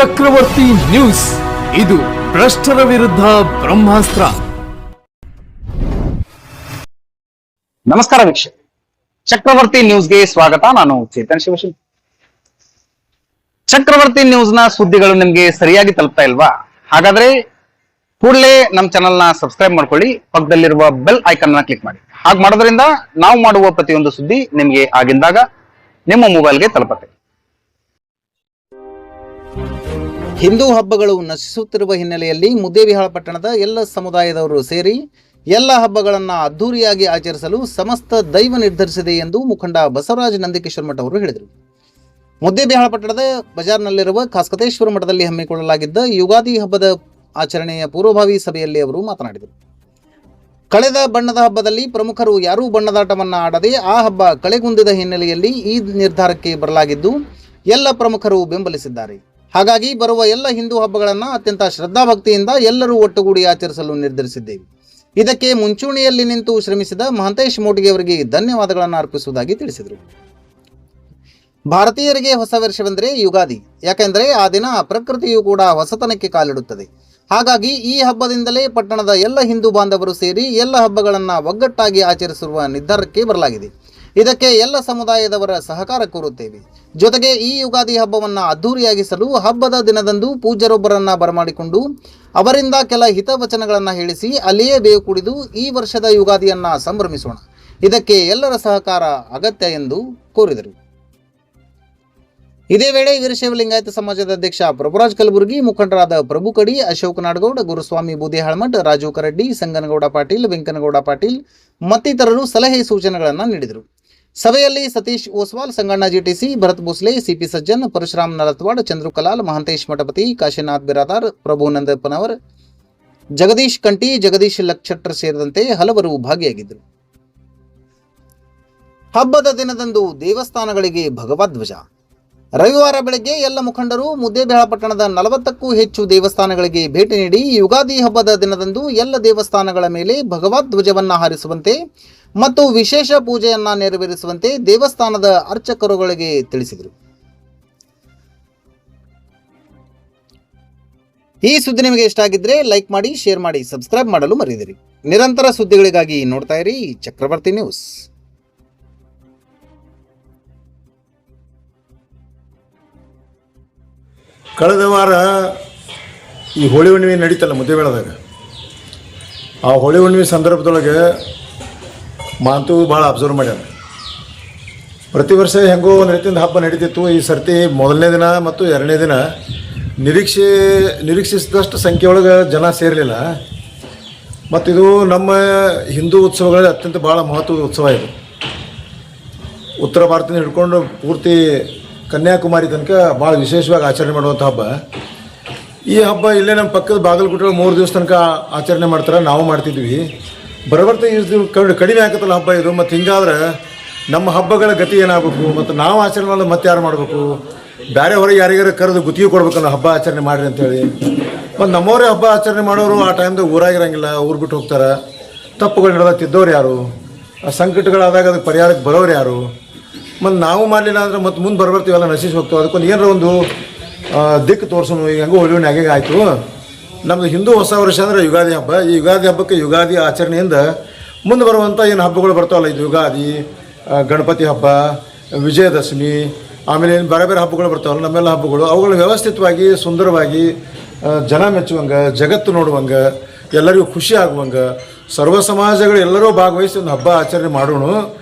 ಚಕ್ರವರ್ತಿ news, ಇದು ಭ್ರಷ್ಟರ ವಿರುದ್ಧ ಬ್ರಹ್ಮಾಸ್ತ್ರ. ನಮಸ್ಕಾರ ವೀಕ್ಷಕ, ಚಕ್ರವರ್ತಿ ನ್ಯೂಸ್ಗೆ ಸ್ವಾಗತ. ನಾನು ಚೇತನ್ ಶಿವಶಿಲ್. ಚಕ್ರವರ್ತಿ ನ್ಯೂಸ್ ನ ಸುದ್ದಿಗಳು ನಿಮ್ಗೆ ಸರಿಯಾಗಿ ತಲುಪ್ತಾ ಇಲ್ವಾ? ಹಾಗಾದ್ರೆ ಕೂಡಲೇ ನಮ್ಮ ಚಾನಲ್ ನ ಸಬ್ಸ್ಕ್ರೈಬ್ ಮಾಡ್ಕೊಳ್ಳಿ, ಪಕ್ಕದಲ್ಲಿರುವ ಬೆಲ್ ಐಕಾನ್ ನ ಕ್ಲಿಕ್ ಮಾಡಿ. ಹಾಗೆ ಮಾಡೋದ್ರಿಂದ ನಾವು ಮಾಡುವ ಪ್ರತಿಯೊಂದು ಸುದ್ದಿ ನಿಮ್ಗೆ ಆಗಿಂದಾಗ ನಿಮ್ಮ ಮೊಬೈಲ್ಗೆ ತಲುಪುತ್ತೆ. ಹಿಂದೂ ಹಬ್ಬಗಳು ನಶಿಸುತ್ತಿರುವ ಹಿನ್ನೆಲೆಯಲ್ಲಿ ಮುದ್ದೇಬಿಹಾಳ ಪಟ್ಟಣದ ಎಲ್ಲ ಸಮುದಾಯದವರು ಸೇರಿ ಎಲ್ಲ ಹಬ್ಬಗಳನ್ನು ಅದ್ದೂರಿಯಾಗಿ ಆಚರಿಸಲು ಸಮಸ್ತ ದೈವ ನಿರ್ಧರಿಸಿದೆ ಎಂದು ಮುಖಂಡ ಬಸವರಾಜ ನಂದಿಕೇಶ್ವರ ಮಠ ಅವರು ಹೇಳಿದರು. ಮುದ್ದೇಬಿಹಾಳ ಪಟ್ಟಣದ ಬಜಾರ್ನಲ್ಲಿರುವ ಖಾಸ್ಕತೇಶ್ವರ ಮಠದಲ್ಲಿ ಹಮ್ಮಿಕೊಳ್ಳಲಾಗಿದ್ದ ಯುಗಾದಿ ಹಬ್ಬದ ಆಚರಣೆಯ ಪೂರ್ವಭಾವಿ ಸಭೆಯಲ್ಲಿ ಅವರು ಮಾತನಾಡಿದರು. ಕಳೆದ ಬಣ್ಣದ ಹಬ್ಬದಲ್ಲಿ ಪ್ರಮುಖರು ಯಾರೂ ಬಣ್ಣದಾಟವನ್ನು ಆಡದೆ ಆ ಹಬ್ಬ ಕಳೆಗುಂದಿದ ಹಿನ್ನೆಲೆಯಲ್ಲಿ ಈ ನಿರ್ಧಾರಕ್ಕೆ ಬರಲಾಗಿದ್ದು ಎಲ್ಲ ಪ್ರಮುಖರು ಬೆಂಬಲಿಸಿದ್ದಾರೆ. ಹಾಗಾಗಿ ಬರುವ ಎಲ್ಲ ಹಿಂದೂ ಹಬ್ಬಗಳನ್ನು ಅತ್ಯಂತ ಶ್ರದ್ಧಾಭಕ್ತಿಯಿಂದ ಎಲ್ಲರೂ ಒಟ್ಟುಗೂಡಿ ಆಚರಿಸಲು ನಿರ್ಧರಿಸಿದ್ದೇವೆ. ಇದಕ್ಕೆ ಮುಂಚೂಣಿಯಲ್ಲಿ ನಿಂತು ಶ್ರಮಿಸಿದ ಮಹಂತೇಶ್ ಮೋಟಿಗೆ ಅವರಿಗೆ ಧನ್ಯವಾದಗಳನ್ನು ಅರ್ಪಿಸುವುದಾಗಿ ತಿಳಿಸಿದರು. ಭಾರತೀಯರಿಗೆ ಹೊಸ ವರ್ಷವೆಂದರೆ ಯುಗಾದಿ, ಯಾಕೆಂದರೆ ಆ ದಿನ ಪ್ರಕೃತಿಯು ಕೂಡ ಹೊಸತನಕ್ಕೆ ಕಾಲಿಡುತ್ತದೆ. ಹಾಗಾಗಿ ಈ ಹಬ್ಬದಿಂದಲೇ ಪಟ್ಟಣದ ಎಲ್ಲ ಹಿಂದೂ ಬಾಂಧವರು ಸೇರಿ ಎಲ್ಲ ಹಬ್ಬಗಳನ್ನು ಒಗ್ಗಟ್ಟಾಗಿ ಆಚರಿಸಿರುವ ನಿರ್ಧಾರಕ್ಕೆ ಬರಲಾಗಿದೆ. ಇದಕ್ಕೆ ಎಲ್ಲ ಸಮುದಾಯದವರ ಸಹಕಾರ ಕೋರುತ್ತೇವೆ. ಜೊತೆಗೆ ಈ ಯುಗಾದಿ ಹಬ್ಬವನ್ನು ಅದ್ದೂರಿಯಾಗಿಸಲು ಹಬ್ಬದ ದಿನದಂದು ಪೂಜ್ಯರೊಬ್ಬರನ್ನು ಬರಮಾಡಿಕೊಂಡು ಅವರಿಂದ ಕೆಲ ಹಿತವಚನಗಳನ್ನು ಹೇಳಿಸಿ ಅಲ್ಲಿಯೇ ಬೇವು ಕುಡಿದು ಈ ವರ್ಷದ ಯುಗಾದಿಯನ್ನು ಸಂಭ್ರಮಿಸೋಣ. ಇದಕ್ಕೆ ಎಲ್ಲರ ಸಹಕಾರ ಅಗತ್ಯ ಎಂದು ಕೋರಿದರು. ಇದೇ ವೇಳೆ ವೀರಶೈವ ಲಿಂಗಾಯತ ಸಮಾಜದ ಅಧ್ಯಕ್ಷ ಪ್ರಭುರಾಜ್ ಕಲಬುರ್ಗಿ, ಮುಖಂಡರಾದ ಪ್ರಭು ಕಡಿ, ಅಶೋಕ್ ನಾಡಗೌಡ, ಗುರುಸ್ವಾಮಿ ಬೂದಿಹಾಳ್ಮಠ್, ರಾಜು ಕರಡ್ಡಿ, ಸಂಗನಗೌಡ ಪಾಟೀಲ್, ವೆಂಕನಗೌಡ ಪಾಟೀಲ್ ಮತ್ತಿತರರು ಸಲಹೆ ಸೂಚನೆಗಳನ್ನು ನೀಡಿದರು. ಸಭೆಯಲ್ಲಿ ಸತೀಶ್ ಓಸ್ವಾಲ್, ಸಂಗಣ್ಣ ಜಿಟಿಸಿ, ಭರತ್ ಭೋಸ್ಲೆ, ಸಿಪಿ ಸಜ್ಜನ್, ಪರಶುರಾಮ್ ನರತ್ವಾಡ್, ಚಂದ್ರು ಕಲಾಲ್, ಮಹಾಂತೇಶ್ ಮಠಪತಿ, ಕಾಶಿನಾಥ್ ಬಿರಾದಾರ್, ಪ್ರಭು ನಂದಪ್ಪನವರ್, ಜಗದೀಶ್ ಕಂಟಿ, ಜಗದೀಶ್ ಲಕ್ಷಟ್ರ್ ಸೇರಿದಂತೆ ಹಲವರು ಭಾಗಿಯಾಗಿದ್ದರು. ಹಬ್ಬದ ದಿನದಂದು ದೇವಸ್ಥಾನಗಳಿಗೆ ಭಗವಧ್ವಜ. ರವಿವಾರ ಬೆಳಗ್ಗೆ ಎಲ್ಲ ಮುಖಂಡರು ಮುದ್ದೇಬಿಹಾಳ ಪಟ್ಟಣದ 40ಕ್ಕೂ ಹೆಚ್ಚು ದೇವಸ್ಥಾನಗಳಿಗೆ ಭೇಟಿ ನೀಡಿ ಯುಗಾದಿ ಹಬ್ಬದ ದಿನದಂದು ಎಲ್ಲ ದೇವಸ್ಥಾನಗಳ ಮೇಲೆ ಭಗವದ್ ಧ್ವಜವನ್ನು ಹಾರಿಸುವಂತೆ ಮತ್ತು ವಿಶೇಷ ಪೂಜೆಯನ್ನು ನೆರವೇರಿಸುವಂತೆ ದೇವಸ್ಥಾನದ ಅರ್ಚಕರುಗಳಿಗೆ ತಿಳಿಸಿದರು. ಈ ಸುದ್ದಿ ನಿಮಗೆ ಇಷ್ಟ ಆಗಿದ್ರೆ ಲೈಕ್ ಮಾಡಿ, ಶೇರ್ ಮಾಡಿ, ಸಬ್ಸ್ಕ್ರೈಬ್ ಮಾಡಲು ಮರೆಯದಿರಿ. ನಿರಂತರ ಸುದ್ದಿಗಳಿಗಾಗಿ ನೋಡ್ತಾ ಇರಿ ಚಕ್ರವರ್ತಿ ನ್ಯೂಸ್. ಕಳೆದ ವಾರ ಈ ಹೋಳಿ ಹುಣ್ಣಿಮೆ ನಡೀತಲ್ಲ ಮುದ್ದೇಬಿಹಾಳದಾಗ, ಆ ಹೋಳಿ ಹುಣ್ಣಿಮೆ ಸಂದರ್ಭದೊಳಗೆ ಮಾತು ಭಾಳ ಅಬ್ಸರ್ವ್ ಮಾಡ್ಯಾರ. ಪ್ರತಿ ವರ್ಷ ಹೆಂಗೋ ಒಂದು ರೀತಿಯಿಂದ ಹಬ್ಬ ನಡೀತಿತ್ತು. ಈ ಸರ್ತಿ ಮೊದಲನೇ ದಿನ ಮತ್ತು ಎರಡನೇ ದಿನ ನಿರೀಕ್ಷಿಸಿದಷ್ಟು ಸಂಖ್ಯೆಯೊಳಗೆ ಜನ ಸೇರಲಿಲ್ಲ. ಮತ್ತು ಇದು ನಮ್ಮ ಹಿಂದೂ ಉತ್ಸವಗಳಲ್ಲಿ ಅತ್ಯಂತ ಭಾಳ ಮಹತ್ವದ ಉತ್ಸವ ಇದು. ಉತ್ತರ ಭಾರತದಿಂದ ಹಿಡ್ಕೊಂಡು ಪೂರ್ತಿ ಕನ್ಯಾಕುಮಾರಿ ತನಕ ಭಾಳ ವಿಶೇಷವಾಗಿ ಆಚರಣೆ ಮಾಡುವಂಥ ಹಬ್ಬ. ಈ ಹಬ್ಬ ಇಲ್ಲೇ ನಮ್ಮ ಪಕ್ಕದ ಬಾಗಲಕೋಟೆ 3 ದಿವಸ ತನಕ ಆಚರಣೆ ಮಾಡ್ತಾರೆ, ನಾವು ಮಾಡ್ತಿದ್ವಿ. ಬರಬರ್ತಾ ಕಡಿಮೆ ಆಗತ್ತಲ್ಲ ಹಬ್ಬ ಇದು. ಮತ್ತು ಹಿಂಗಾದ್ರೆ ನಮ್ಮ ಹಬ್ಬಗಳ ಗತಿ ಏನಾಗಬೇಕು, ಮತ್ತು ನಾವು ಆಚರಣೆ ಮಾಡೋದು ಮತ್ತೆ ಯಾರು ಮಾಡಬೇಕು? ಬೇರೆ ಹೊರಗೆ ಯಾರಿಗಾರು ಕರೆದು ಗುತ್ತಿಗೆ ಕೊಡ್ಬೇಕಲ್ಲ ಹಬ್ಬ ಆಚರಣೆ ಮಾಡಿರಿ ಅಂತೇಳಿ. ಮತ್ತು ನಮ್ಮವರೇ ಹಬ್ಬ ಆಚರಣೆ ಮಾಡೋರು ಆ ಟೈಮ್ದಾಗ ಊರಾಗಿರಂಗಿಲ್ಲ, ಊರು ಬಿಟ್ಟು ಹೋಗ್ತಾರೆ. ತಪ್ಪುಗಳು ನಡೆದ ತಿದ್ದವ್ರು ಯಾರು? ಆ ಸಂಕಟಗಳಾದಾಗ ಅದಕ್ಕೆ ಪರಿಹಾರಕ್ಕೆ ಬರೋರು ಯಾರು? ಮತ್ತು ನಾವು ಮಾಡಲಿಲ್ಲ ಅಂದ್ರೆ ಮತ್ತೆ ಮುಂದೆ ಬರ್ತೀವಲ್ಲ, ನಶಿಸಿ ಹೋಗ್ತೀವಿ. ಅದಕ್ಕೊಂದು ಏನಾರ ಒಂದು ದಿಕ್ಕು ತೋರಿಸೋಣ. ಈಗ ಹೆಂಗೋ ಹೋಳಿ ಹಾಗೆ ಆಯಿತು. ನಮ್ಮದು ಹಿಂದೂ ಹೊಸ ವರ್ಷ ಅಂದರೆ ಯುಗಾದಿ ಹಬ್ಬ. ಈ ಯುಗಾದಿ ಹಬ್ಬಕ್ಕೆ ಯುಗಾದಿ ಆಚರಣೆಯಿಂದ ಮುಂದೆ ಬರುವಂಥ ಏನು ಹಬ್ಬಗಳು ಬರ್ತಾವಲ್ಲ, ಇದು ಯುಗಾದಿ, ಗಣಪತಿ ಹಬ್ಬ, ವಿಜಯದಶಮಿ, ಆಮೇಲೆ ಏನು ಬೇರೆ ಬೇರೆ ಹಬ್ಬಗಳು ಬರ್ತಾವಲ್ಲ, ನಮ್ಮೆಲ್ಲ ಹಬ್ಬಗಳು ಅವುಗಳು ವ್ಯವಸ್ಥಿತವಾಗಿ ಸುಂದರವಾಗಿ ಜನ ಮೆಚ್ಚುವಂಗೆ, ಜಗತ್ತು ನೋಡುವಂಗೆ, ಎಲ್ಲರಿಗೂ ಖುಷಿ ಆಗುವಂಗೆ, ಸರ್ವ ಸಮಾಜಗಳು ಎಲ್ಲರೂ ಭಾಗವಹಿಸಿ ಒಂದು ಹಬ್ಬ ಆಚರಣೆ ಮಾಡೋಣ.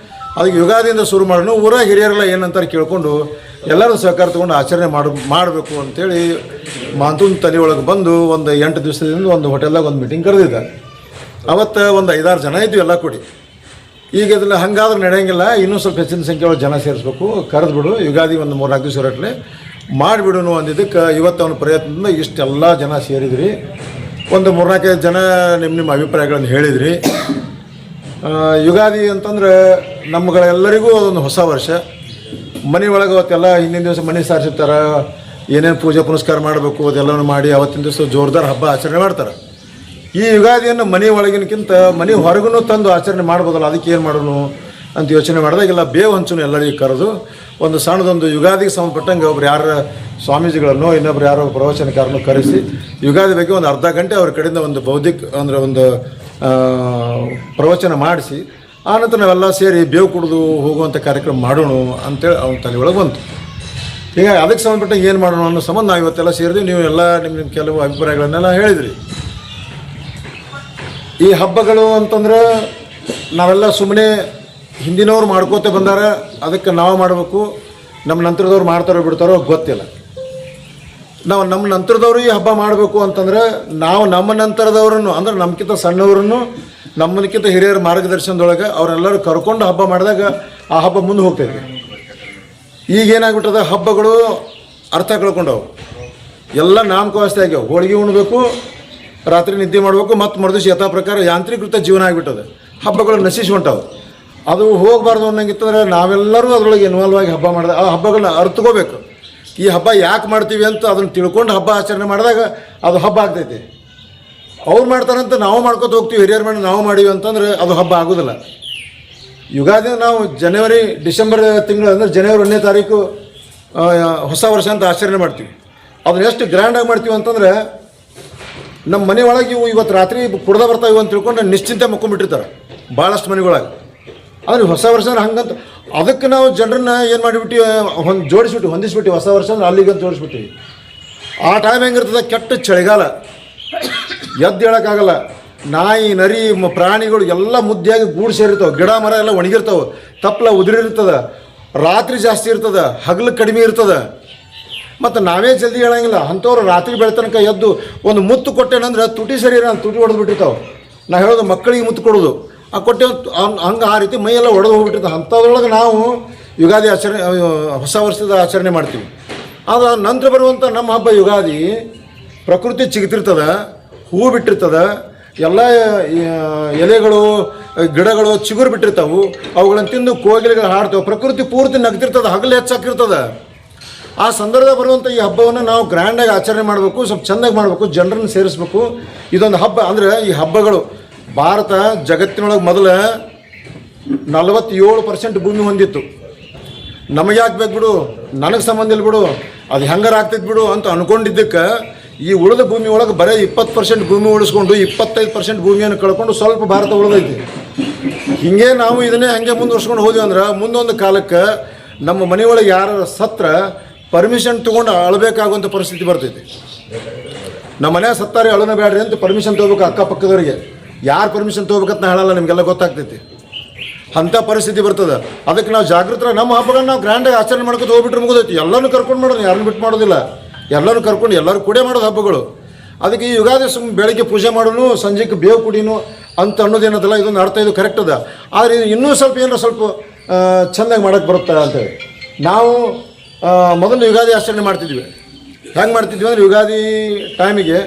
ಅದಕ್ಕೆ ಯುಗಾದಿಯಿಂದ ಶುರು ಮಾಡೋಣ. ಊರ ಹಿರಿಯರೆಲ್ಲ ಏನಂತಾರೆ ಕೇಳ್ಕೊಂಡು ಎಲ್ಲರೂ ಸಹಕಾರ ತೊಗೊಂಡು ಆಚರಣೆ ಮಾಡಬೇಕು ಅಂಥೇಳಿ ಮಾತುನ್ ತಲೆಯೊಳಗೆ ಬಂದು ಒಂದು 8 ದಿವಸದಿಂದ ಒಂದು ಹೋಟೆಲ್ದಾಗ ಒಂದು ಮೀಟಿಂಗ್ ಕರೆದಿದ್ದ. ಅವತ್ತು ಒಂದು 5-6 ಜನ ಇದ್ವಿ ಎಲ್ಲ ಕೂಡಿ. ಈಗ ಇದನ್ನು ಹಂಗಾದ್ರೆ ನಡೆಯಂಗಿಲ್ಲ, ಇನ್ನೂ ಸ್ವಲ್ಪ ಹೆಚ್ಚಿನ ಸಂಖ್ಯೆ ಒಳಗೆ ಜನ ಸೇರಿಸ್ಬೇಕು, ಕರೆದ್ಬಿಡು, ಯುಗಾದಿ ಒಂದು 3-4 ದಿವಸ ಹೊರಟ್ಲೆ ಮಾಡಿಬಿಡೋಣ ಅಂದಿದ್ದಕ್ಕೆ ಇವತ್ತು ಅವನ ಪ್ರಯತ್ನದಿಂದ ಇಷ್ಟೆಲ್ಲ ಜನ ಸೇರಿದ್ರಿ. ಒಂದು 3-4 ಜನ ನಿಮ್ಮ ಅಭಿಪ್ರಾಯಗಳನ್ನು ಹೇಳಿದ್ರಿ. ಯುಗಾದಿ ಅಂತಂದ್ರೆ ನಮ್ಗಳೆಲ್ಲರಿಗೂ ಅದೊಂದು ಹೊಸ ವರ್ಷ. ಮನೆ ಒಳಗೆ ಅವತ್ತೆಲ್ಲ ಹಿಂದಿನ ದಿವಸ ಮನೆ ಸಾರಿಸಿರ್ತಾರೆ, ಏನೇನು ಪೂಜೆ ಪುನಸ್ಕಾರ ಮಾಡಬೇಕು ಅದೆಲ್ಲವೂ ಮಾಡಿ ಅವತ್ತಿನ ದಿವಸ ಜೋರ್ದಾರ್ ಹಬ್ಬ ಆಚರಣೆ ಮಾಡ್ತಾರೆ. ಈ ಯುಗಾದಿಯನ್ನು ಮನೆ ಒಳಗಿನಕ್ಕಿಂತ ಮನೆ ಹೊರಗೂ ತಂದು ಆಚರಣೆ ಮಾಡ್ಬೋದಲ್ಲ, ಅದಕ್ಕೆ ಏನು ಮಾಡೋಣ ಅಂತ ಯೋಚನೆ ಮಾಡಿದಾಗೆಲ್ಲ ಬೇವು ಹಂಚು ಎಲ್ಲರಿಗೂ ಕರೆದು ಒಂದು ಸಣ್ಣದೊಂದು ಯುಗಾದಿಗೆ ಸಂಬಂಧಪಟ್ಟಂಗೆ ಒಬ್ರು ಯಾರ ಸ್ವಾಮೀಜಿಗಳನ್ನು ಇನ್ನೊಬ್ರು ಯಾರೋ ಪ್ರವಚನಕಾರನ್ನು ಕರೆಸಿ ಯುಗಾದಿ ಬಗ್ಗೆ ಒಂದು ಅರ್ಧ ಗಂಟೆ ಅವ್ರ ಕಡೆಯಿಂದ ಒಂದು ಬೌದ್ಧಿಕ ಅಂದರೆ ಒಂದು ಪ್ರವಚನ ಮಾಡಿಸಿ ಆನಂತರ ನಾವೆಲ್ಲ ಸೇರಿ ಬೇವು ಕುಡಿದು ಹೋಗುವಂಥ ಕಾರ್ಯಕ್ರಮ ಮಾಡೋಣ ಅಂತೇಳಿ ಅವನ ತಲೆ ಒಳಗೆ ಬಂತು. ಹೀಗಾಗಿ ಅದಕ್ಕೆ ಸಂಬಂಧಪಟ್ಟಂಗೆ ಏನು ಮಾಡೋಣ ಅನ್ನೋ ಸಂಬಂಧ ನಾವು ಇವತ್ತೆಲ್ಲ ಸೇರಿದ್ವಿ. ನೀವು ಎಲ್ಲ ನಿಮ್ಮ ಕೆಲವು ಅಭಿಪ್ರಾಯಗಳನ್ನೆಲ್ಲ ಹೇಳಿದ್ರಿ. ಈ ಹಬ್ಬಗಳು ಅಂತಂದ್ರೆ ನಾವೆಲ್ಲ ಸುಮ್ಮನೆ ಹಿಂದಿನವ್ರು ಮಾಡ್ಕೋತ ಬಂದಾರ, ಅದಕ್ಕೆ ನಾವು ಮಾಡಬೇಕು, ನಮ್ಮ ನಂತರದವ್ರು ಮಾಡ್ತಾರೋ ಬಿಡ್ತಾರೋ ಗೊತ್ತಿಲ್ಲ. ನಾವು ನಮ್ಮ ನಂತರದವ್ರು ಈ ಹಬ್ಬ ಮಾಡಬೇಕು ಅಂತಂದ್ರೆ ನಾವು ನಮ್ಮ ನಂತರದವ್ರನ್ನು ಅಂದ್ರೆ ನಮ್ಗಿಂತ ಸಣ್ಣವ್ರನ್ನು ನಮ್ಮದಕ್ಕಿಂತ ಹಿರಿಯರ ಮಾರ್ಗದರ್ಶನದೊಳಗೆ ಅವರೆಲ್ಲರೂ ಕರ್ಕೊಂಡು ಹಬ್ಬ ಮಾಡಿದಾಗ ಆ ಹಬ್ಬ ಮುಂದೆ ಹೋಗ್ತೈತಿ. ಈಗೇನಾಗ್ಬಿಟ್ಟದ, ಹಬ್ಬಗಳು ಅರ್ಥ ಕಳ್ಕೊಂಡವು, ಎಲ್ಲ ನಾಮಕಾವಸ್ಥೆ ಆಗ್ಯಾವ. ಹೋಳಿಗೆ ಉಣ್ಬೇಕು, ರಾತ್ರಿ ನಿದ್ದೆ ಮಾಡಬೇಕು, ಮತ್ತು ಮರುದಿವ್ಸ ಯಥಾ ಪ್ರಕಾರ ಯಾಂತ್ರೀಕೃತ ಜೀವನ ಆಗಿಬಿಟ್ಟದೆ. ಹಬ್ಬಗಳು ನಶಿಸ್ಕೊಂಟಾವು. ಅದು ಹೋಗಬಾರ್ದು ಅನ್ನಂಗಿತ್ತಂದ್ರೆ ನಾವೆಲ್ಲರೂ ಅದರೊಳಗೆ ಇನ್ವಾಲ್ವ್ ಆಗಿ ಹಬ್ಬ ಮಾಡಿದಾಗ ಆ ಹಬ್ಬಗಳನ್ನ ಅರ್ಥಕೋಬೇಕು. ಈ ಹಬ್ಬ ಯಾಕೆ ಮಾಡ್ತೀವಿ ಅಂತ ಅದನ್ನು ತಿಳ್ಕೊಂಡು ಹಬ್ಬ ಆಚರಣೆ ಮಾಡಿದಾಗ ಅದು ಹಬ್ಬ ಆಗ್ತೈತಿ. ಅವ್ರು ಮಾಡ್ತಾರಂತ ನಾವು ಮಾಡ್ಕೊತ ಹೋಗ್ತೀವಿ, ಹಿರಿಯರು ಮಾಡಿ ನಾವು ಮಾಡೀವಿ ಅಂತಂದ್ರೆ ಅದು ಹಬ್ಬ ಆಗೋದಿಲ್ಲ. ಯುಗಾದಿ ನಾವು ಡಿಸೆಂಬರ್ ತಿಂಗಳು ಅಂದರೆ ಜನವರಿ 1ನೇ ತಾರೀಕು ಹೊಸ ವರ್ಷ ಅಂತ ಆಚರಣೆ ಮಾಡ್ತೀವಿ. ಅದನ್ನ ಎಷ್ಟು ಗ್ರ್ಯಾಂಡಾಗಿ ಮಾಡ್ತೀವಿ ಅಂತಂದ್ರೆ ನಮ್ಮ ಮನೆ ಒಳಗೆ ಇವು ಇವತ್ತು ರಾತ್ರಿ ಕುಡ್ದ ಬರ್ತಾವೆ ಅಂತ ತಿಳ್ಕೊಂಡು ನಿಶ್ಚಿಂತೆ ಮಕ್ಕೊಂಡ್ಬಿಟ್ಟಿರ್ತಾರೆ ಭಾಳಷ್ಟು ಮನೆಗಳಾಗ. ಆದರೆ ಹೊಸ ವರ್ಷ ಹಂಗಂತ ಅದಕ್ಕೆ ನಾವು ಜನರನ್ನ ಏನು ಮಾಡಿಬಿಟ್ಟು ಹೊಂದಿಸ್ಬಿಟ್ಟು ಹೊಸ ವರ್ಷ ಅಂದ್ರೆ ಅಲ್ಲಿಗಂತ ಜೋಡಿಸ್ಬಿಟ್ಟಿವಿ. ಆ ಟೈಮ್ ಹೆಂಗಿರ್ತದೆ, ಕೆಟ್ಟ ಚಳಿಗಾಲ, ಎದ್ದು ಹೇಳೋಕ್ಕಾಗಲ್ಲ. ನಾಯಿ ನರಿ ಪ್ರಾಣಿಗಳು ಎಲ್ಲ ಮುದ್ದೆಯಾಗಿ ಗೂಡು ಸೇರಿರ್ತಾವೆ, ಗಿಡ ಮರ ಎಲ್ಲ ಒಣಗಿರ್ತಾವೆ, ತಪ್ಪಲ ಉದುರಿರ್ತದೆ, ರಾತ್ರಿ ಜಾಸ್ತಿ ಇರ್ತದೆ, ಹಗಲು ಕಡಿಮೆ ಇರ್ತದೆ. ಮತ್ತು ನಾವೇ ಜಲ್ದಿ ಹೇಳಂಗಿಲ್ಲ. ಅಂಥವ್ರು ರಾತ್ರಿ ಬೆಳತನಕ ಎದ್ದು ಒಂದು ಮುತ್ತು ಕೊಟ್ಟೇನಂದ್ರೆ ತುಟಿ ಸರಿ ತುಟಿ ಹೊಡೆದು ಬಿಟ್ಟಿರ್ತಾವೆ. ನಾ ಹೇಳೋದು ಮಕ್ಕಳಿಗೆ ಮುತ್ತು ಕೊಡೋದು ಆ ಕೊಟ್ಟೆ ಹಂಗೆ ಆ ರೀತಿ ಮೈಯೆಲ್ಲ ಒಡೆದು ಹೋಗ್ಬಿಟ್ಟಿರ್ತಾವೆ. ಅಂಥದ್ರೊಳಗೆ ನಾವು ಯುಗಾದಿ ಆಚರಣೆ ಹೊಸ ವರ್ಷದ ಆಚರಣೆ ಮಾಡ್ತೀವಿ. ಆದ್ರೆ ನಂತರ ಬರುವಂಥ ನಮ್ಮ ಹಬ್ಬ ಯುಗಾದಿ ಪ್ರಕೃತಿ ಚಿಗುತ್ತಿರ್ತದೆ, ಹೂ ಬಿಟ್ಟಿರ್ತದೆ, ಎಲ್ಲ ಎಲೆಗಳು ಗಿಡಗಳು ಚಿಗುರು ಬಿಟ್ಟಿರ್ತಾವೆ. ಅವುಗಳನ್ನು ತಿಂದು ಕೋಗಿಲೆಗಳು ಹಾಡ್ತಾವೆ, ಪ್ರಕೃತಿ ಪೂರ್ತಿ ನಗ್ತಿರ್ತದೆ, ಹಗಲು ಹೆಚ್ಚಾಕಿರ್ತದೆ. ಆ ಸಂದರ್ಭದಲ್ಲಿ ಬರುವಂಥ ಈ ಹಬ್ಬವನ್ನು ನಾವು ಗ್ರ್ಯಾಂಡಾಗಿ ಆಚರಣೆ ಮಾಡಬೇಕು, ಸ್ವಲ್ಪ ಚೆಂದಾಗಿ ಮಾಡಬೇಕು, ಜನರನ್ನು ಸೇರಿಸ್ಬೇಕು. ಇದೊಂದು ಹಬ್ಬ ಅಂದರೆ ಈ ಹಬ್ಬಗಳು ಭಾರತ ಜಗತ್ತಿನೊಳಗೆ ಮೊದಲು 47% ಭೂಮಿ ಹೊಂದಿತ್ತು. ನಮಗೆ ಹಾಕ್ಬೇಕು ಬಿಡು, ನನಗೆ ಸಂಬಂಧ ಇಲ್ಲ ಬಿಡು, ಅದು ಹೆಂಗಾರ ಆಗ್ತೈತೆ ಬಿಡು ಅಂತ ಅಂದ್ಕೊಂಡಿದ್ದಕ್ಕೆ ಈ ಉಳಿದ ಭೂಮಿ ಒಳಗೆ ಬರೀ 20% ಭೂಮಿ ಉಳಿಸ್ಕೊಂಡು 25% ಭೂಮಿಯನ್ನು ಕಳ್ಕೊಂಡು ಸ್ವಲ್ಪ ಭಾರತ ಉಳಿದೈತಿ. ಹಿಂಗೆ ನಾವು ಇದನ್ನೇ ಹಂಗೆ ಮುಂದುವರ್ಸ್ಕೊಂಡು ಹೋದ್ವಿ ಅಂದ್ರೆ ಮುಂದೊಂದು ಕಾಲಕ್ಕೆ ನಮ್ಮ ಮನೆಯೊಳಗೆ ಯಾರು ಸತ್ರ ಪರ್ಮಿಷನ್ ತೊಗೊಂಡು ಅಳಬೇಕಾಗುವಂಥ ಪರಿಸ್ಥಿತಿ ಬರ್ತೈತಿ. ನಮ್ಮ ಮನೆಯಾಗ ಸತ್ತಾರೆ ಅಳನ ಬೇಡ್ರಿ ಅಂತ ಪರ್ಮಿಷನ್ ತೊಗೋಬೇಕು ಅಕ್ಕಪಕ್ಕದವರಿಗೆ. ಯಾರು ಪರ್ಮಿಷನ್ ತೊಗೋಬೇಕಂತ ನಾ ಹೇಳಲ್ಲ, ನಿಮಗೆಲ್ಲ ಗೊತ್ತಾಗ್ತೈತಿ. ಅಂಥ ಪರಿಸ್ಥಿತಿ ಬರ್ತದೆ. ಅದಕ್ಕೆ ನಾವು ಜಾಗೃತರ ನಮ್ಮ ಹಬ್ಬಗಳನ್ನ ನಾವು ಗ್ರ್ಯಾಂಡಾಗಿ ಆಚರಣೆ ಮಾಡ್ಕೊತ ಹೋಗ್ಬಿಟ್ರೆ ಮುಗಿದೈತಿ. ಎಲ್ಲರೂ ಕರ್ಕೊಂಡು ಮಾಡೋಣ, ಯಾರನ್ನು ಬಿಟ್ಟು ಮಾಡೋದಿಲ್ಲ, ಎಲ್ಲರೂ ಕರ್ಕೊಂಡು ಎಲ್ಲರೂ ಕೂಡ ಮಾಡೋದು ಹಬ್ಬಗಳು. ಅದಕ್ಕೆ ಈ ಯುಗಾದಿ ಬೆಳಗ್ಗೆ ಪೂಜೆ ಮಾಡೋನು, ಸಂಜೆಗೆ ಬೇವು ಕುಡಿನು ಅಂತ ಅನ್ನೋದೇನದಲ್ಲ, ಇದೊಂದು ಅರ್ಥ, ಇದು ಕರೆಕ್ಟ್ ಅದ. ಆದರೆ ಇನ್ನೂ ಸ್ವಲ್ಪ ಏನಾರ ಸ್ವಲ್ಪ ಚೆಂದಾಗಿ ಮಾಡೋಕ್ಕೆ ಬರುತ್ತೆ ಅಂತೇಳಿ ನಾವು ಮೊದಲು ಯುಗಾದಿ ಆಚರಣೆ ಮಾಡ್ತಿದ್ವಿ. ಹೆಂಗೆ ಮಾಡ್ತಿದ್ವಿ ಅಂದರೆ ಯುಗಾದಿ ಟೈಮಿಗೆ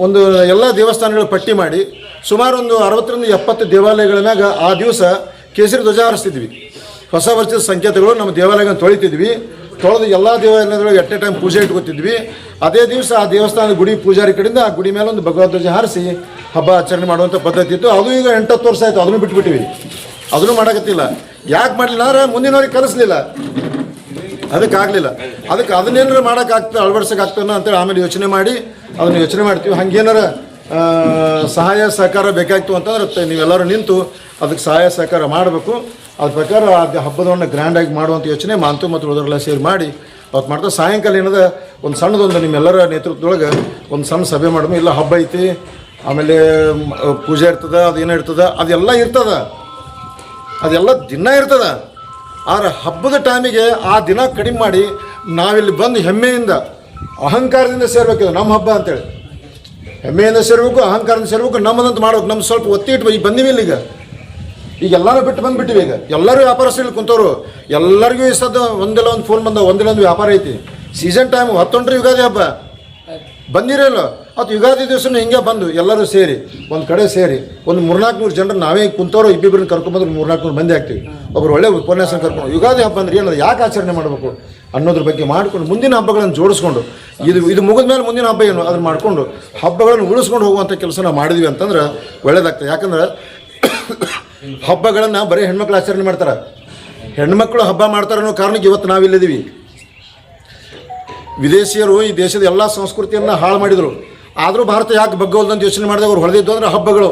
ಒಂದು ಎಲ್ಲ ದೇವಸ್ಥಾನಗಳ ಪಟ್ಟಿ ಮಾಡಿ ಸುಮಾರು ಒಂದು 60ರಿಂದ 70 ದೇವಾಲಯಗಳ ಮ್ಯಾಗ ಆ ದಿವಸ ಕೇಸರಿ ಧ್ವಜ ಹಾರಿಸ್ತಿದ್ವಿ. ಹೊಸ ವರ್ಷದ ಸಂಕೇತಗಳು ನಮ್ಮ ದೇವಾಲಯಗಳನ್ನು ತೊಳಿತಿದ್ವಿ. ತೊಳೆದು ಎಲ್ಲ ದೇವಾಲಯಗಳಿಗೆ ಎಟ್ ಎ ಟೈಮ್ ಪೂಜೆ ಇಟ್ಕೊತಿದ್ವಿ. ಅದೇ ದಿವಸ ಆ ದೇವಸ್ಥಾನದ ಗುಡಿ ಪೂಜಾರಿ ಕಡೆಯಿಂದ ಆ ಗುಡಿ ಮೇಲೆ ಒಂದು ಭಗವದ್ ಧ್ವಜ ಹಾರಿಸಿ ಹಬ್ಬ ಆಚರಣೆ ಮಾಡುವಂಥ ಪದ್ಧತಿ ಇತ್ತು. ಅದು ಈಗ 8-10 ವರ್ಷ ಆಯಿತು, ಅದನ್ನು ಬಿಟ್ಬಿಟ್ಟಿವಿ, ಅದನ್ನು ಮಾಡೋಕತ್ತಿಲ್ಲ. ಯಾಕೆ ಮಾಡಲಿಲ್ಲ ಅಂದರೆ ಮುಂದಿನವ್ರಿಗೆ ಕಲಿಸ್ಲಿಲ್ಲ, ಅದಕ್ಕಾಗಲಿಲ್ಲ. ಅದಕ್ಕೆ ಅದನ್ನೇನಾರು ಮಾಡೋಕ್ಕಾಗ್ತದೆ, ಅಳವಡಿಸೋಕ್ಕಾಗ್ತಾನ ಅಂತೇಳಿ ಆಮೇಲೆ ಯೋಚನೆ ಮಾಡಿ ಅದನ್ನು ಯೋಚನೆ ಮಾಡ್ತೀವಿ. ಹಂಗೇನಾರ ಸಹಾಯ ಸಹಕಾರ ಬೇಕಾಗಿತ್ತು ಅಂತಂದ್ರೆ ನೀವೆಲ್ಲರೂ ನಿಂತು ಅದಕ್ಕೆ ಸಹಾಯ ಸಹಕಾರ ಮಾಡಬೇಕು. ಅದ್ರ ಪ್ರಕಾರ ಆ ಹಬ್ಬದವನ್ನು ಗ್ರ್ಯಾಂಡಾಗಿ ಮಾಡುವಂಥ ಯೋಚನೆ ಮಾಂತು ಮತ್ತು ಉಳಿದವರೆಲ್ಲ ಸೇರಿ ಮಾಡಿ ಅವತ್ತು ಮಾಡ್ತಾರೆ. ಸಾಯಂಕಾಲ ಏನದ ಒಂದು ಸಣ್ಣದೊಂದು ನಿಮ್ಮೆಲ್ಲರ ನೇತೃತ್ವದೊಳಗೆ ಒಂದು ಸಣ್ಣ ಸಭೆ ಮಾಡೋದು. ಇಲ್ಲ ಹಬ್ಬ ಐತಿ, ಆಮೇಲೆ ಪೂಜೆ ಇರ್ತದೆ, ಅದೇನೋ ಇರ್ತದೆ, ಅದೆಲ್ಲ ಇರ್ತದೆ, ಅದೆಲ್ಲ ದಿನ ಇರ್ತದೆ. ಆದರೆ ಹಬ್ಬದ ಟೈಮಿಗೆ ಆ ದಿನ ಕಡಿಮೆ ಮಾಡಿ ನಾವಿಲ್ಲಿ ಬಂದು ಹೆಮ್ಮೆಯಿಂದ ಅಹಂಕಾರದಿಂದ ಸೇರ್ಬೇಕಿದೆ ನಮ್ಮ ಹಬ್ಬ ಅಂತೇಳಿ. ಹೆಮ್ಮೆಯಿಂದ ಸೇರಬೇಕು, ಅಹಂಕಾರದಿಂದ ಸೇರಬೇಕು, ನಮ್ಮದಂತ ಮಾಡ್ಬೇಕು. ನಮ್ಮ ಸ್ವಲ್ಪ ಒತ್ತಿ ಇಟ್ಟು ಈಗ ಬಂದಿವಿಲ್ಲ, ಈಗ ಎಲ್ಲರೂ ಬಿಟ್ಟು ಬಂದುಬಿಟ್ಟಿವಿ. ಈಗ ಎಲ್ಲರೂ ವ್ಯಾಪಾರಸ್ಥರಲ್ಲಿ ಕುಂತವರು, ಎಲ್ಲರಿಗೂ ಈ ಸದ್ದು ಒಂದಿಲ್ಲ ಒಂದು ಫೋನ್ ಬಂದ, ಒಂದಿಲ್ಲ ಒಂದು ವ್ಯಾಪಾರ ಐತಿ. ಸೀಸನ್ ಟೈಮ್ ಹೊತ್ತೊಂಡ್ರಿ ಯುಗಾದಿ ಹಬ್ಬ ಬಂದಿರಲ್ಲ, ಅದು ಯುಗಾದಿ ದಿವಸನೂ ಹಿಂಗೆ ಬಂದು ಎಲ್ಲರೂ ಸೇರಿ ಒಂದು ಕಡೆ ಸೇರಿ ಒಂದು 300-400 ಜನರು ನಾವೇ ಕುಂತವರು ಇಬ್ಬಿಬ್ಬರನ್ನ ಕರ್ಕೊಂಡ್ಬಂದ್ರೆ 300-400 ಮಂದಿ ಆಗ್ತೀವಿ. ಒಬ್ಬರು ಒಳ್ಳೆ ಉಪನ್ಯಾಸ ಕರ್ಕೊಂಡು ಯುಗಾದಿ ಹಬ್ಬ ಅಂದ್ರೆ ಏನದು, ಯಾಕೆ ಆಚರಣೆ ಮಾಡಬೇಕು ಅನ್ನೋದ್ರ ಬಗ್ಗೆ ಮಾಡ್ಕೊಂಡು ಮುಂದಿನ ಹಬ್ಬಗಳನ್ನು ಜೋಡಿಸ್ಕೊಂಡು ಇದು ಮುಗಿದ ಮೇಲೆ ಮುಂದಿನ ಹಬ್ಬ ಏನು ಅದನ್ನು ಮಾಡಿಕೊಂಡು ಹಬ್ಬಗಳನ್ನು ಉಳಿಸ್ಕೊಂಡು ಹೋಗುವಂಥ ಕೆಲಸ ನಾವು ಮಾಡಿದ್ವಿ ಅಂತಂದ್ರೆ ಒಳ್ಳೇದಾಗ್ತದೆ. ಯಾಕಂದ್ರೆ ಹಬ್ಬಗಳನ್ನು ಬರೀ ಹೆಣ್ಮಕ್ಳು ಆಚರಣೆ ಮಾಡ್ತಾರೆ, ಹೆಣ್ಮಕ್ಳು ಹಬ್ಬ ಮಾಡ್ತಾರೆ ಅನ್ನೋ ಕಾರಣಕ್ಕೆ ಇವತ್ತು ನಾವಿಲ್ಲಿದ್ದೀವಿ. ವಿದೇಶಿಯರು ಈ ದೇಶದ ಎಲ್ಲ ಸಂಸ್ಕೃತಿಯನ್ನು ಹಾಳು ಮಾಡಿದರು. ಆದರೂ ಭಾರತ ಯಾಕೆ ಬಗ್ಗೋಲ್ದಂತ ಯೋಚನೆ ಮಾಡಿದಾಗ ಅವ್ರು ಹೊಡೆದಿದ್ದು ಅಂದರೆ ಹಬ್ಬಗಳು.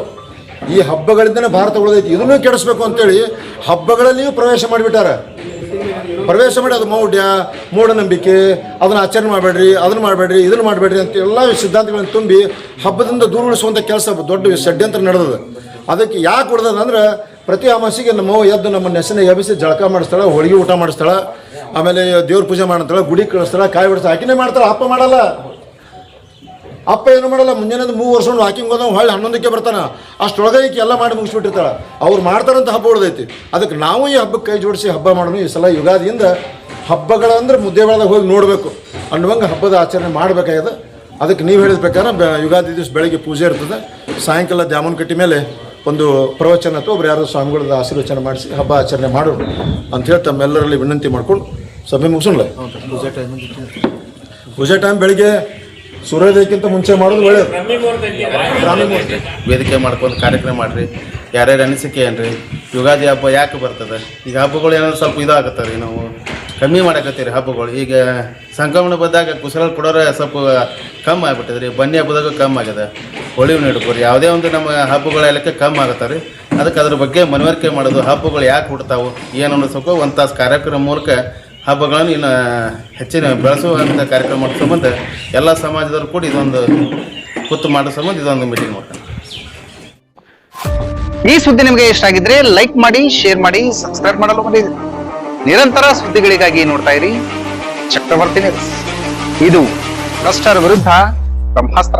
ಈ ಹಬ್ಬಗಳಿಂದನೇ ಭಾರತ ಉಳಿದೈತಿ. ಇದನ್ನೂ ಕೆಡಿಸ್ಬೇಕು ಅಂತೇಳಿ ಹಬ್ಬಗಳಲ್ಲಿಯೂ ಪ್ರವೇಶ ಮಾಡಿಬಿಟ್ಟಾರೆ. ಪ್ರವೇಶ ಮಾಡಿ ಅದು ಮೌಢ್ಯ, ಮೂಢನಂಬಿಕೆ, ಅದನ್ನು ಆಚರಣೆ ಮಾಡಬೇಡ್ರಿ, ಅದನ್ನು ಮಾಡಬೇಡ್ರಿ, ಇದನ್ನು ಮಾಡಬೇಡ್ರಿ ಅಂತ ಎಲ್ಲ ಸಿದ್ಧಾಂತಗಳನ್ನು ತುಂಬಿ ಹಬ್ಬದಿಂದ ದೂರ ಉಳಿಸುವಂಥ ಕೆಲಸ ದೊಡ್ಡ ಷಡ್ಯಂತ್ರ ನಡೆದದ. ಅದಕ್ಕೆ ಯಾಕೆ ಹೊಡೆದದ ಅಂದ್ರೆ ಪ್ರತಿ ಅಮಾಸಿಗೆ ನಮ್ಮವ್ವ ಎದ್ದು ನಮ್ಮ ನೆಸನೆ ಎಬ್ಬಿಸಿ ಜಳಕ ಮಾಡಿಸ್ತಾಳೆ, ಹೋಳಿಗೆ ಊಟ ಮಾಡಿಸ್ತಾಳೆ, ಆಮೇಲೆ ದೇವ್ರ ಪೂಜೆ ಮಾಡ್ತಾಳೆ, ಗುಡಿ ಕಳಿಸ್ತಾಳೆ, ಕಾಯಿ ಬಿಡಿಸ್ತಾಳೆ. ಆಕಿನೇ ಮಾಡ್ತಾಳೆ, ಅಪ್ಪ ಮಾಡಲ್ಲ. ಅಪ್ಪ ಏನು ಮಾಡಲ್ಲ, ಮುಂಜಾನೆ 3 ವರ್ಷ ವಾಕಿಂಗ್ ಹೋದ ಹೊಳ್ಳಿ 11ಕ್ಕೆ ಬರ್ತಾನೆ. ಅಷ್ಟೊಳಗೆ ಈಕೆ ಎಲ್ಲ ಮಾಡಿ ಮುಗಿಸ್ಬಿಟ್ಟಿರ್ತಾಳೆ. ಅವ್ರು ಮಾಡ್ತಾರಂತ ಹಬ್ಬ ಉಳಿದೈತಿ. ಅದಕ್ಕೆ ನಾವು ಈ ಹಬ್ಬಕ್ಕೆ ಕೈ ಜೋಡಿಸಿ ಹಬ್ಬ ಮಾಡೋಣ. ಈ ಸಲ ಯುಗಾದಿಯಿಂದ ಹಬ್ಬಗಳಂದ್ರೆ ಮುದ್ದೇಬೇಳದಾಗ ಹೋಗಿ ನೋಡಬೇಕು ಅನ್ನುವಂಗೆ ಹಬ್ಬದ ಆಚರಣೆ ಮಾಡಬೇಕಾಗ್ಯದ. ಅದಕ್ಕೆ ನೀವು ಹೇಳಿದ ಪ್ರಕಾರ ಯುಗಾದಿ ದಿವಸ ಬೆಳಗ್ಗೆ ಪೂಜೆ ಇರ್ತದೆ, ಸಾಯಂಕಾಲ ದ್ಯಾಮನ ಕಟ್ಟಿ ಮೇಲೆ ಒಂದು ಪ್ರವಚನ ಅಥವಾ ಒಬ್ರು ಯಾರೋ ಸ್ವಾಮಿಗಳದ್ದು ಆಶೀರ್ವಚನ ಮಾಡಿಸಿ ಹಬ್ಬ ಆಚರಣೆ ಮಾಡೋರು ಅಂಥೇಳಿ ತಮ್ಮೆಲ್ಲರಲ್ಲಿ ವಿನಂತಿ ಮಾಡ್ಕೊಂಡು ಸಭೆ ಮುಗಿಸೋಣ. ಪೂಜೆ ಟೈಮ್ ಬೆಳಿಗ್ಗೆ ಸೂರ್ಯೋದಯಕ್ಕಿಂತ ಮುಂಚೆ ಮಾಡೋದು ಒಳ್ಳೆಯದು. ವೇದಿಕೆ ಮಾಡ್ಕೊಂಡು ಕಾರ್ಯಕ್ರಮ ಮಾಡಿರಿ. ಯಾರ್ಯಾರು ಅನಿಸಿಕೆ ಏನ್ರಿ, ಯುಗಾದಿ ಹಬ್ಬ ಯಾಕೆ ಬರ್ತದೆ? ಈಗ ಹಬ್ಬಗಳು ಏನಾದ್ರು ಸ್ವಲ್ಪ ಇದಾಗತ್ತೆ ರೀ, ನಾವು ಕಮ್ಮಿ ಮಾಡಕತ್ತೀರಿ ಹಬ್ಬಗಳು. ಈಗ ಸಂಕ್ರಮಣ ಬಂದಾಗ ಕುಶಲ ಕೊಡೋರೆ ಸ್ವಲ್ಪ ಕಮ್ಮಿ ಆಗ್ಬಿಟ್ಟಿದೆ ರೀ. ಬನ್ನಿ ಹಬ್ಬದಾಗ ಕಮ್ಮಿ ಆಗಿದೆ. ಹೋಳಿ ಹಿಡ್ಕೋರಿ, ಯಾವುದೇ ಒಂದು ನಮ್ಮ ಹಬ್ಬಗಳೆಲ್ಲಕ್ಕೆ ಕಮ್ಮಿ ಆಗುತ್ತೆ ರೀ. ಅದಕ್ಕೆ ಅದ್ರ ಬಗ್ಗೆ ಮನವರಿಕೆ ಮಾಡೋದು, ಹಬ್ಬಗಳು ಯಾಕೆ ಹುಡ್ತಾವು ಏನು ಅನ್ನೋ ಸ್ವಲ್ಪ ಒಂದು ತಾಸು ಕಾರ್ಯಕ್ರಮ ಮೂಲಕ ಹಬ್ಬಗಳನ್ನು ಇನ್ನು ಹೆಚ್ಚಿನ ಬೆಳೆಸುವಂಥ ಕಾರ್ಯಕ್ರಮ ಮಾಡೋ ಸಂಬಂಧ ಎಲ್ಲ ಸಮಾಜದವರು ಕೂಡ ಇದೊಂದು ಕೂತು ಮಾಡೋ ಸಂಬಂಧ ಇದೊಂದು ಮೀಟಿಂಗ್ ಮಾಡ್ತಾರೆ. ಈ ಸುದ್ದಿ ನಿಮಗೆ ಇಷ್ಟ ಆಗಿದ್ರೆ ಲೈಕ್ ಮಾಡಿ, ಶೇರ್ ಮಾಡಿ, ಸಬ್ಸ್ಕ್ರೈಬ್ ಮಾಡಲು ಮರೆಯದಿರಿ. ನಿರಂತರ ಸುದ್ದಿಗಳಿಗಾಗಿ ನೋಡ್ತಾ ಇರಿ ಚಕ್ರವರ್ತಿ ನ್ಯೂಸ್. ಇದು ಭ್ರಷ್ಟರ ವಿರುದ್ಧ ಬ್ರಹ್ಮಾಸ್ತ್ರ.